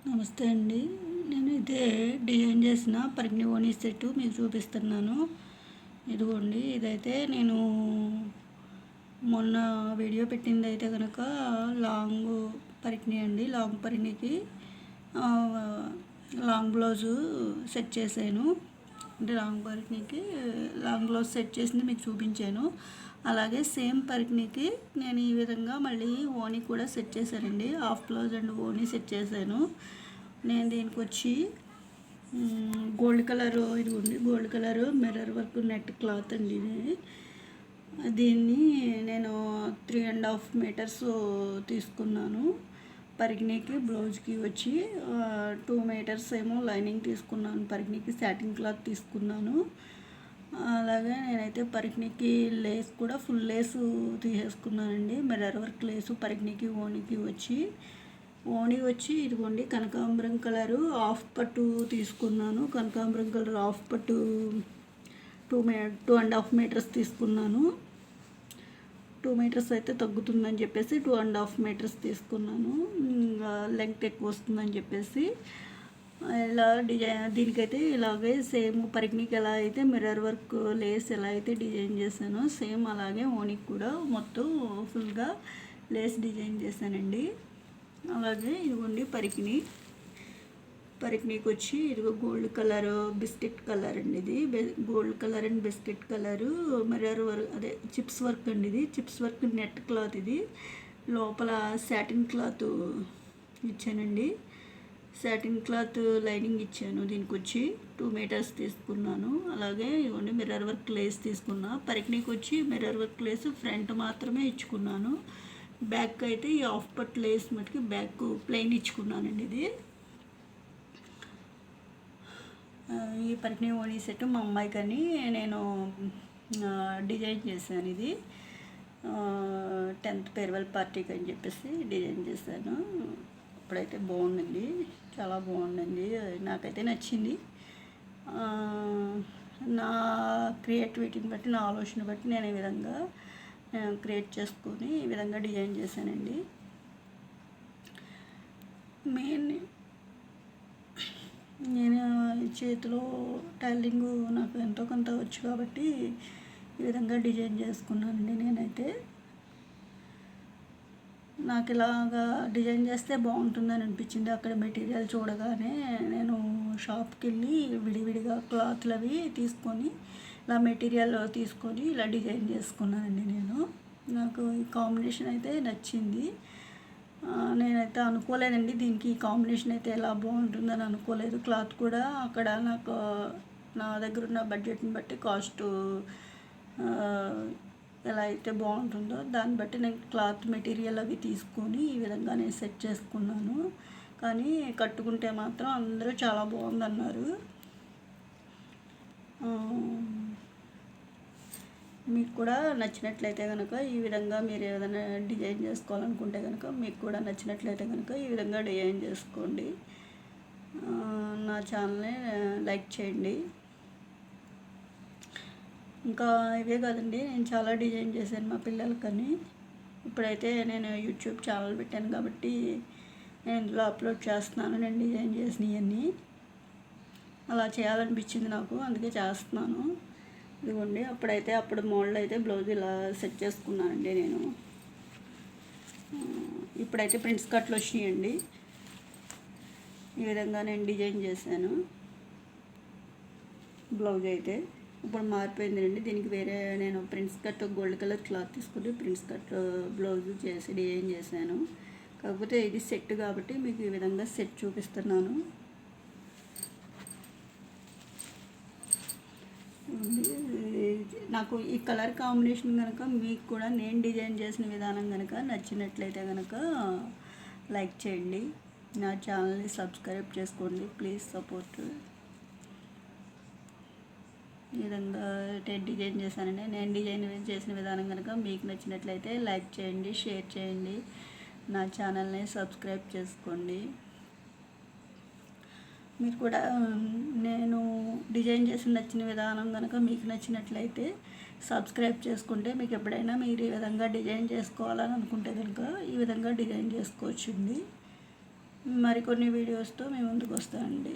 నమస్తే అండి. నేను ఇదే డిజైన్ చేసిన పరికిణి ఓణీ సెట్ మీకు చూపిస్తున్నాను. ఇదిగోండి, ఇదైతే నేను మొన్న వీడియో పెట్టింది అయితే కనుక లాంగ్ పరికిణి అండి. లాంగ్ పరికిణికి లాంగ్ బ్లౌజు సెట్ చేశాను. అంటే లాంగ్ పరికిణికి లాంగ్ బ్లౌజ్ సెట్ చేసింది మీకు చూపించాను. అలాగే సేమ్ పరికిణికి నేను ఈ విధంగా మళ్ళీ ఓణీ కూడా సెట్ చేశానండి. హాఫ్ బ్లౌజ్ అండ్ ఓణీ సెట్ చేశాను. నేను దీనికి వచ్చి గోల్డ్ కలరు, ఇది ఉంది gold colour mirror work net cloth అండి. ఇది దీన్ని నేను 3.5 మీటర్స్ తీసుకున్నాను. పరికిణికి బ్లౌజ్కి వచ్చి 2 మీటర్స్ ఏమో లైనింగ్ తీసుకున్నాను. పరికిణికి సాటిన్ క్లాత్ తీసుకున్నాను. అలాగే నేనైతే పరికిణికి లేస్ కూడా ఫుల్ లేస్ తీసేసుకున్నానండి. మిర్రర్ వర్క్ లేసు పరికిణికి ఓణీకి వచ్చి ఇదిగోండి కనకాంబరం కలరు హాఫ్ పట్టు తీసుకున్నాను. కనకాంబరం కలర్ హాఫ్ పట్టు 2.5 మీటర్స్ తీసుకున్నాను. 2 మీటర్స్ అయితే తగ్గుతుందని చెప్పేసి 2.5 మీటర్స్ తీసుకున్నాను. లెంగ్త్ ఎక్కువ వస్తుందని చెప్పేసి ఇలా డిజైన్ దీనికైతే ఇలాగే సేమ్ పరికిణికి ఎలా అయితే మిర్రర్ వర్క్ లేస్ ఎలా అయితే డిజైన్ చేశానో సేమ్ అలాగే ఓణికి కూడా మొత్తం ఫుల్గా లేస్ డిజైన్ చేశానండి. అలాగే ఇదిగోండి పరికిణికి వచ్చి ఇదిగో గోల్డ్ కలరు బిస్కెట్ కలర్ అండి. ఇది gold colour and biscuit colour mirror work, అదే చిప్స్ వర్క్ అండి. ఇది చిప్స్ వర్క్ నెట్ క్లాత్. ఇది లోపల సాటిన్ క్లాత్ ఇచ్చానండి. సాటిన్ క్లాత్ లైనింగ్ ఇచ్చాను. దీనికి వచ్చి 2 మీటర్స్ తీసుకున్నాను. అలాగే ఇవ్వండి మిర్రర్ వర్క్ లేస్ తీసుకున్నా. పరికిణికి వచ్చి మిర్రర్ వర్క్ లేస్ ఫ్రంట్ మాత్రమే ఇచ్చుకున్నాను. బ్యాక్ అయితే ఈ హాఫ్ పట్ లేస్ మటుకి బ్యాక్ ప్లెయిన్ ఇచ్చుకున్నానండి. ఇది ఈ పరికిణి ఓణీ సెట్ మా అమ్మాయికి అని నేను డిజైన్ చేశాను. ఇది 10th ఫేర్వెల్ పార్టీకి అని చెప్పేసి డిజైన్ చేశాను. ఇప్పుడైతే బాగుందండి, చాలా బాగుందండి, నాకైతే నచ్చింది. నా క్రియేటివిటీని బట్టి, నా ఆలోచన బట్టి నేను ఈ విధంగా క్రియేట్ చేసుకొని ఈ విధంగా డిజైన్ చేశానండి. నేను చేతిలో టైలరింగ్ నాకు ఎంతో కొంత వచ్చు కాబట్టి ఈ విధంగా డిజైన్ చేసుకున్నానండి. నేనైతే నాకు ఇలాగా డిజైన్ చేస్తే బాగుంటుందని అనిపించింది. అక్కడ మెటీరియల్ చూడగానే నేను షాప్కి వెళ్ళి విడివిడిగా క్లాత్లు అవి తీసుకొని ఇలా మెటీరియల్ తీసుకొని ఇలా డిజైన్ చేసుకున్నానండి. నాకు ఈ కాంబినేషన్ అయితే నచ్చింది. నేనైతే అనుకోలేదండి దీనికి ఈ కాంబినేషన్ అయితే ఎలా బాగుంటుందని అనుకోలేదు. క్లాత్ కూడా అక్కడ నాకు నా దగ్గర ఉన్న బడ్జెట్ని బట్టి కాస్ట్ ఎలా అయితే బాగుంటుందో దాన్ని బట్టి నేను క్లాత్ మెటీరియల్ అవి తీసుకొని ఈ విధంగా నేను సెట్ చేసుకున్నాను. కానీ కట్టుకుంటే మాత్రం అందరూ చాలా బాగుందన్నారు. మీకు కూడా నచ్చినట్లయితే కనుక ఈ విధంగా మీరు ఏదైనా డిజైన్ చేసుకోవాలనుకుంటే కనుక మీకు కూడా నచ్చినట్లయితే కనుక ఈ విధంగా డిజైన్ చేసుకోండి. నా ఛానల్ని లైక్ చేయండి. ఇంకా ఇవే కాదండి, నేను చాలా డిజైన్ చేశాను మా పిల్లలకని. ఇప్పుడైతే నేను యూట్యూబ్ ఛానల్ పెట్టాను కాబట్టి నేను ఇందులో అప్లోడ్ చేస్తున్నాను. నేను డిజైన్ చేసినవన్నీ అలా చేయాలనిపించింది నాకు, అందుకే చేస్తున్నాను. ఇదిగోండి, అప్పుడు మోడల్ అయితే బ్లౌజ్ ఇలా సెట్ చేసుకున్నానండి నేను. ఇప్పుడైతే ప్రింట్స్ కట్లు వచ్చినాయండి. ఈ విధంగా నేను డిజైన్ చేశాను. బ్లౌజ్ అయితే ఇప్పుడు మారిపోయిందండి. దీనికి వేరే నేను prints cut gold colour cloth తీసుకుని ప్రింట్స్ కట్ బ్లౌజ్ చేసి డిజైన్ చేశాను. కాకపోతే ఇది సెట్ కాబట్టి మీకు ఈ విధంగా సెట్ చూపిస్తున్నాను. నాకు ఈ కలర్ కాంబినేషన్ కనుక మీకు కూడా నేను డిజైన్ చేసిన విధానం కనుక నచ్చినట్లయితే కనుక లైక్ చేయండి. నా ఛానల్ని సబ్స్క్రైబ్ చేసుకోండి. Please support. ఈ విధంగా డిజైన్ చేశానండి. నేను డిజైన్ చేసిన విధానం కనుక మీకు నచ్చినట్లయితే లైక్ చేయండి, షేర్ చేయండి, నా ఛానల్ని సబ్స్క్రైబ్ చేసుకోండి. మీరు కూడా నేను డిజైన్ చేసి నచ్చిన విధానం కనుక మీకు నచ్చినట్లయితే సబ్స్క్రైబ్ చేసుకుంటే మీకు ఎప్పుడైనా మీరు ఈ విధంగా డిజైన్ చేసుకోవాలని అనుకుంటే కనుక ఈ విధంగా డిజైన్ చేసుకోవచ్చండి. మరికొన్ని వీడియోస్తో మేము ముందుకు వస్తామండి.